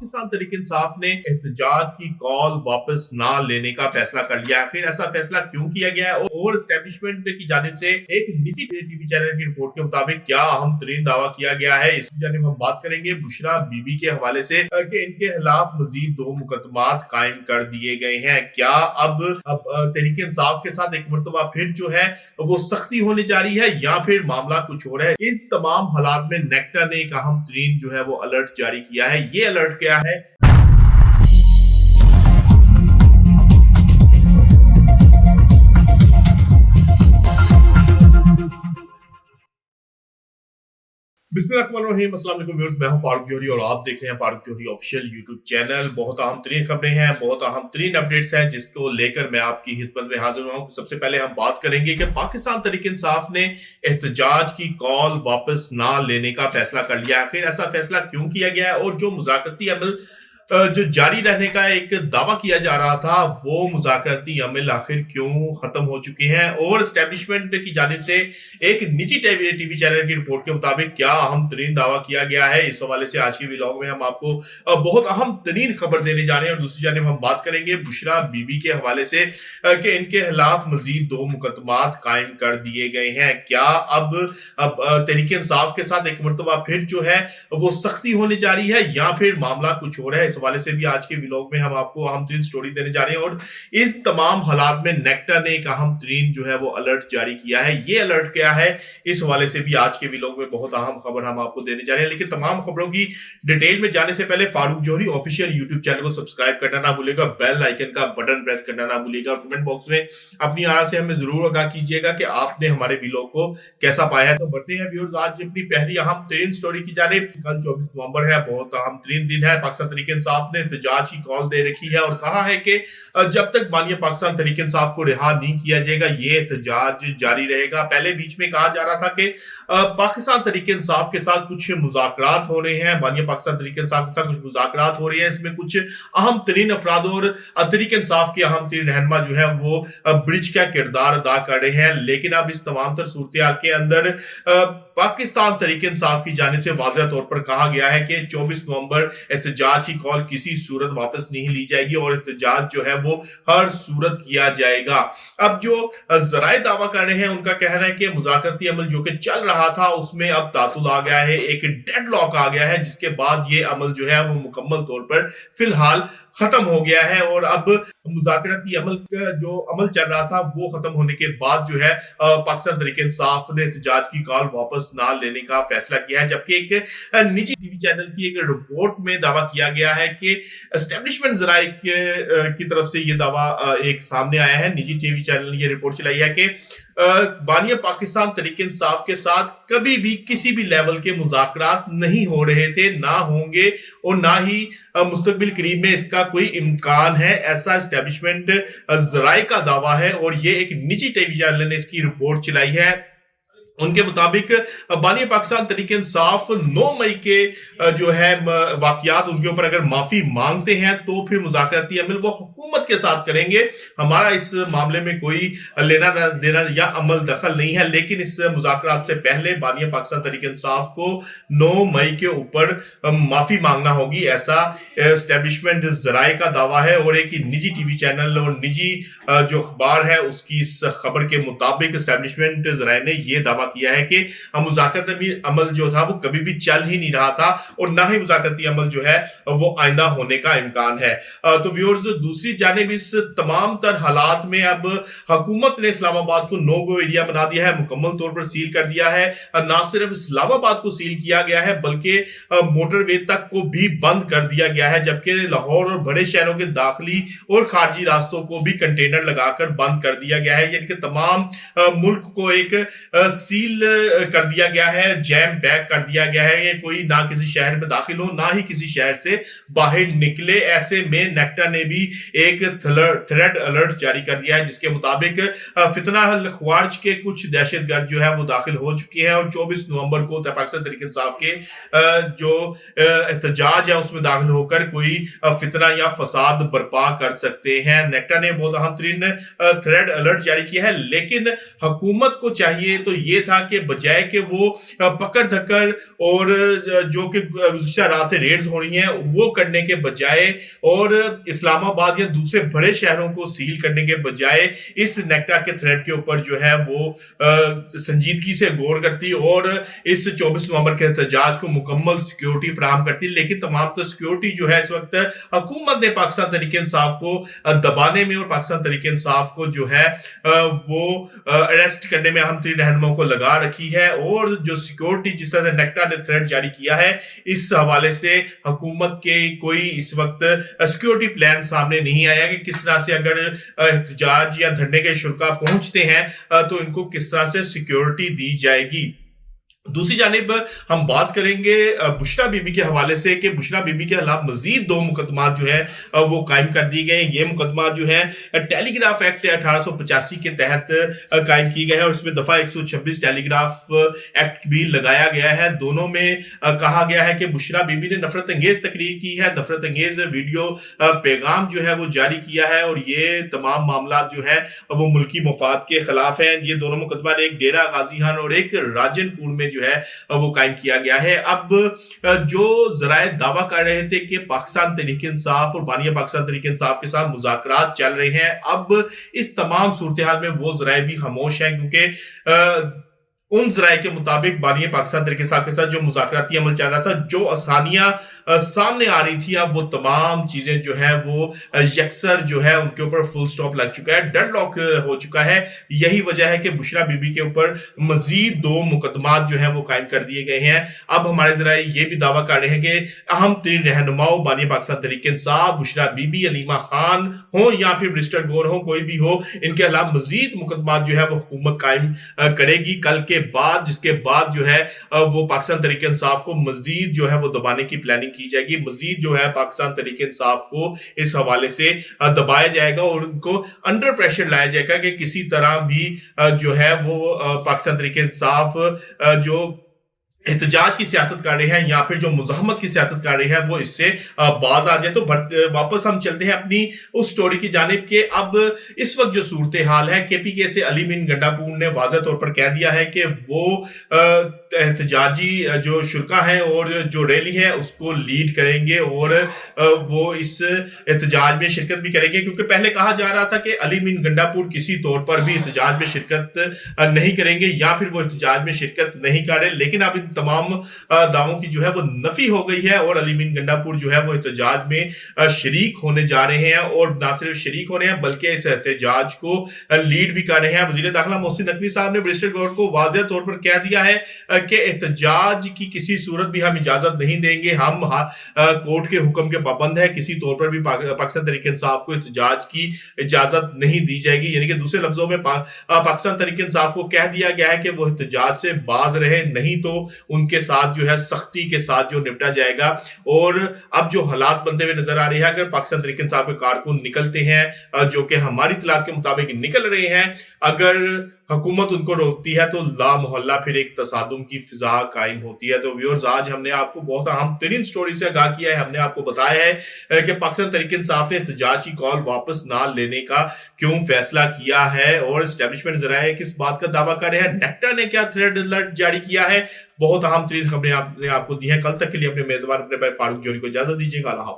पाकिस्तान तहरीक इंसाफ ने एहतजाज की कॉल वापस ना लेने का फैसला कर लिया। आखिर ऐसा फैसला क्यों किया गया है और एस्टेब्लिशमेंट की जानिब से एक निजी टीवी चैनल की रिपोर्ट के मुताबिक क्या अहम तरीन दावा किया गया है, इसकी जानिब हम बात करेंगे बुशरा बीबी के हवाले से कि इनके खिलाफ मजीद 2 मुकदमात कायम कर दिए गए हैं। क्या अब तहरीक इंसाफ के साथ एक मरतबा फिर जो है वो सख्ती होने जा रही है या फिर मामला कुछ और है। इन तमाम हालात में नेक्टा ने एक अहम तरीन जो है वो अलर्ट जारी किया है। ये अलर्ट क्या है? बिस्मिल्लाहिर्रहमानिर्रहीम, अस्सलाम वालेकुम व्यूअर्स, मैं हूं फारूक जोहरी और आप देख रहे हैं फारूक जोहरी ऑफिशियल यूट्यूब चैनल। बहुत अहम तरीन खबरें हैं, बहुत अहम तरीन अपडेट्स हैं जिसको लेकर मैं आपकी खिदमत में हाजिर हुआ हूं। सबसे पहले हम बात करेंगे कि पाकिस्तान तहरीक इंसाफ ने एहतजाज की कॉल वापस ना लेने का फैसला कर लिया। आखिर ऐसा फैसला क्यों किया गया है और जो मुज़ाकरती अमल जो जारी रहने का एक दावा किया जा रहा था वो मुज़ाकरती अमल आखिर क्यों खत्म हो चुके हैं और एस्टेब्लिशमेंट की जानिब से एक निजी टीवी चैनल की रिपोर्ट के मुताबिक क्या अहम तरीन दावा किया गया है। इस हवाले से आज के व्लॉग में हम आपको बहुत अहम तरीन खबर देने जा रहे हैं। और दूसरी जानिब हम बात करेंगे बुशरा बीबी के हवाले से कि इनके खिलाफ मजीद 2 मुकदमात कायम कर दिए गए हैं। क्या अब तहरीक इंसाफ के साथ एक मरतबा फिर जो है वो सख्ती होने जा रही है या फिर मामला कुछ और है। वाले से भी आज के व्लॉग में हम आपको अहम तरीन स्टोरी देने जा रहे हैं। और इस तमाम हालात में नेक्टा ने एक अहम तरीन जो है वो अलर्ट जारी किया है। ये अलर्ट क्या है, इस हवाले से भी आज के व्लॉग में बहुत अहम खबर हम आपको देने जा रहे हैं। लेकिन तमाम खबरों की डिटेल में जाने से पहले फारूक जोहरी ऑफिशियल यूट्यूब चैनल को सब्सक्राइब करना ना भूलिएगा, बेल आइकन का बटन प्रेस करना ना भूलिएगा और कमेंट बॉक्स में अपनी आरा से हमें जरूर आगाह कीजिएगा कि आपने हमारे व्लॉग को कैसा पाया है। तो बढ़ते हैं व्यूअर्स आज अपनी पहली अहम तरीन स्टोरी की जानिब। कल 24 नवंबर है, बहुत अहम तरीन दिन है। पाकिस्तान तहरीक इंसाफ ने एहतजाज की कॉल दे रखी है और कहा है कि जब तक बानिया पाकिस्तान तहरीक इंसाफ को रिहा नहीं किया जाएगा ये एहतजाज जारी रहेगा। पहले बीच में कहा जा रहा था कि पाकिस्तान तहरीक इंसाफ के साथ कुछ मुज़ाकरात हो रहे हैं, बानिया पाकिस्तान तहरीक इंसाफ के साथ कुछ मुज़ाकरात हो रहे हैं, इसमें कुछ अहम तरीन अफराद और तहरीक इंसाफ के अहम तरीन रहनुमा जो है वो ब्रिज का किरदार अदा कर रहे हैं। लेकिन अब इस तमाम तर सूरत के अंदर पाकिस्तान तहरीक इंसाफ की जानिब से वाज़ेह तौर पर कहा गया है कि 24 नवंबर एहतजाज की कॉल किसी सूरत वापस नहीं ली जाएगी और एहतजाज जो है वो हर सूरत किया जाएगा। अब जो जराए दावा कर रहे हैं उनका कहना है कि मुज़ाकरती अमल जो कि चल रहा था उसमें अब तातुल आ गया है, एक डेडलॉक आ गया है जिसके बाद ये अमल जो है वो मुकम्मल तौर पर फिलहाल खत्म हो गया है। और अब मुज़ाकरती अमल जो अमल चल रहा था वो खत्म होने के बाद जो है पाकिस्तान तहरीक इंसाफ ने एहतजाज की कॉल वापस ना लेने का फैसला किया है। जबकि एक निजी टीवी चैनल की एक रिपोर्ट में दावा किया गया है कि एस्टेब्लिशमेंट जराए की तरफ से ये दावा एक सामने आया है। निजी टीवी चैनल ने ये रिपोर्ट चलाई है कि बानिया पाकिस्तान तहरीक इंसाफ के साथ कभी भी किसी भी लेवल के मुज़ाकरात नहीं हो रहे थे, ना होंगे और ना ही मुस्तकबिल करीब में इसका कोई इम्कान है, ऐसा एस्टेब्लिशमेंट जराए का दावा है। और ये एक निजी टीवी चैनल ने इसकी रिपोर्ट चलाई है। उनके मुताबिक बानिया पाकिस्तान तहरीक इंसाफ 9 मई के जो है वाकयात उनके ऊपर अगर माफी मांगते हैं तो फिर मुज़ाकरती अमल वो हुकूमत के साथ करेंगे। हमारा इस मामले में कोई लेना देना या अमल दखल नहीं है। लेकिन इस मुज़ाकरात से पहले बानिया पाकिस्तान तहरीक इंसाफ को 9 मई के ऊपर माफी मांगना होगी, ऐसा एस्टेब्लिशमेंट जराए का दावा है। और एक निजी टीवी चैनल और निजी जो अखबार है उसकी इस खबर के मुताबिक एस्टेब्लिशमेंट जराए ने यह दावा किया है कि मुज़ाकरती अमल जो था वो कभी भी चल ही नहीं रहा था और ना ही मुज़ाकरती अमल जो है वो आइंदा होने का इम्कान है। तो व्यूअर्स दूसरी जानिब इस तमाम तर हालात में अब हुकूमत ने इस्लामाबाद को नो गो एरिया बना दिया है, मुकम्मल तौर पर सील कर दिया है। ना सिर्फ इस्लामाबाद को सील किया गया है बल्कि मोटरवे तक को भी बंद कर दिया गया है। जबकि लाहौर और बड़े शहरों के दाखिली और खारजी रास्तों को भी कंटेनर लगाकर बंद कर दिया गया है। यानी कि तमाम मुल्क को एक सील कर दिया गया है, जैम बैक कर दिया गया है। ये कोई ना किसी शहर में दाखिल हो ना ही किसी शहर से बाहर निकले। ऐसे में नेक्टा ने भी एक थ्रेड अलर्ट जारी कर दिया है जिसके मुताबिक फितना ख्वारिज के कुछ दहशतगर्द जो है वो दाखिल हो चुके हैं और 24 नवंबर को पाकिस्तान तहरीक इंसाफ के जो एहतजाज है उसमें दाखिल होकर कोई फितना या फसाद बर्पा कर सकते हैं। नेक्टा ने बहुत अहम तरीन थ्रेड अलर्ट जारी किया है। लेकिन हुकूमत को चाहिए तो ये ये था कि बजाय कि वो पकड़ धक्कर और जो कि रात से रेड्स हो रही हैं वो करने के बजाय और इस्लामाबाद या दूसरे बड़े शहरों को सील करने के बजाय इस नेक्टा के थ्रेड के ऊपर जो है वो संजीदगी से गौर करती और इस 24 नवंबर के एहतजाज को मुकम्मल सिक्योरिटी फराहम करती, लेकिन तमाम तो सिक्योरिटी जो है इस वक्त हुकूमत ने पाकिस्तान तहरीक इंसाफ को दबाने में और पाकिस्तान तहरीक इंसाफ को जो है वो अरेस्ट करने में अहम तरीन रहनुमाओं को लगा रखी है। और जो सिक्योरिटी जिस तरह से नेक्टा ने थ्रेड जारी किया है, इस हवाले से हुकूमत के कोई इस वक्त सिक्योरिटी प्लान सामने नहीं आया कि किस तरह से अगर एहतजाज या धरने के शुरा पहुंचते हैं तो इनको किस तरह से सिक्योरिटी दी जाएगी। दूसरी जानिब हम बात करेंगे बुशरा बीबी के हवाले से कि बुशरा बीबी के खिलाफ मजीद 2 मुकदमा जो है वो कायम कर दिए गए। ये मुकदमा जो है टेलीग्राफ एक्ट 1885 के तहत कायम की गए हैं और उसमें दफा 126 टेलीग्राफ एक्ट भी लगाया गया है। दोनों में कहा गया है कि बुशरा बीबी ने नफरत अंगेज तकरीर की है, नफरत अंगेज वीडियो पैगाम जो है वो जारी किया है और ये तमाम मामला जो है वो मुल्की मफाद के खिलाफ है। ये दोनों मुकदमा एक डेरा गाजी खान और एक राजनपुर में जो है वो कायम किया गया है। अब जो जराए दावा कर रहे थे कि पाकिस्तान तहरीक इंसाफ और बानिया पाकिस्तान तहरीक इंसाफ के साथ मुज़ाकरात चल रहे हैं, अब इस तमाम सूरत हाल में वो जराए भी खामोश हैं, क्योंकि उन जराए के मुताबिक बानिया पाकिस्तान तहरीक इंसाफ के साथ जो मुज़ाकराती अमल चल रहा था, जो आसानियां सामने आ रही थी, अब वो तमाम चीजें जो है वो यकसर जो है उनके ऊपर फुल स्टॉप लग चुका है, डेडलॉक हो चुका है। यही वजह है कि बुशरा बीबी के ऊपर मजीद 2 मुकदमात जो है वो कायम कर दिए गए हैं। अब हमारे जराए ये भी दावा कर रहे हैं कि अहम तरीन रहनुमाओं बानिया पाकिस्तान तहरीक इंसाफ, बुशरा बीबी, अलीमा खान हो या फिर मिस्टर गौर हो, कोई भी हो, इनके अलावा मजीद मुकदमात जो है वो हुकूमत कायम करेगी कल के बाद, जिसके बाद जो है वो पाकिस्तान तहरीक इंसाफ को मजीद जो है वो दबाने की प्लानिंग की जाएगी। मजीद जो है पाकिस्तान तहरीक इंसाफ को इस हवाले से दबाया जाएगा और उनको अंडर प्रेशर लाया जाएगा कि किसी तरह भी जो है वो पाकिस्तान तहरीक इंसाफ जो एहतजाज की सियासत कर रहे हैं या फिर जो मुज़ाहमत की सियासत कर रहे हैं वो इससे बाज आ जाए। तो वापस हम चलते हैं अपनी उस स्टोरी की जानिब के अब इस वक्त जो सूरत हाल है, केपीके से अली मीन गंडापुर ने वाज़ह तौर पर कह दिया है कि वो एहतजाजी जो शुरा है और जो रैली है उसको लीड करेंगे और वो इस एहतजाज में शिरकत भी करेंगे, क्योंकि पहले कहा जा रहा था कि अली मीन गंडापुर किसी तौर पर भी एहतजाज में शिरकत नहीं करेंगे या फिर वो एहतजाज में शिरकत नहीं कर रहे। लेकिन अब तमाम दावों की जो है वो नफी हो गई है और अली मीन गंडापुर जो है वो एहतजाज में शरीक होने जा रहे हैं और ना सिर्फ शरीक होने हैं बल्कि इस एहतजाज को लीड भी कर रहे हैं। वजीर दाखिला मोहसिन नकवी साहब ने बैरिस्टर गौर को वाज़ेह तौर पर कह दिया है कि एहतजाज की किसी सूरत भी हम इजाजत नहीं देंगे, हम कोर्ट के हुक्म के पाबंद है, किसी तौर पर भी पाकिस्तान तहरीक इंसाफ को एहतजाज की इजाजत नहीं दी जाएगी। यानी कि दूसरे लफ्जों में पाकिस्तान तहरीक इंसाफ को कह दिया गया है कि वो एहतजाज से बाज रहे, नहीं तो उनके साथ जो है सख्ती के साथ जो निपटा जाएगा। और अब जो हालात बनते हुए नजर आ रहे हैं, अगर पाकिस्तान तहरीक इंसाफ के कारकुन निकलते हैं जो कि हमारी इत्तलात के मुताबिक निकल रहे हैं, अगर हुकूमत उनको रोकती है तो ला मोहल्ला फिर एक तसादुम की फिजा कायम होती है। तो व्यूअर्स, आज हमने आपको बहुत अहम तरीन स्टोरी से आगाह किया है। हमने आपको बताया है कि पाकिस्तान तहरीक इंसाफ ने एहतजाज की कॉल वापस ना लेने का क्यों फैसला किया है और एस्टेब्लिशमेंट जराए किस बात का दावा कर रहे हैं, नेक्टा ने क्या थ्रेड अलर्ट जारी किया है। बहुत अहम तरीन खबरें आपने आपको दी हैं। कल तक के लिए अपने मेजबान अपने भाई फारूक जोहरी को इजाजत दीजिएगा। अल्लाह हाफ़िज़।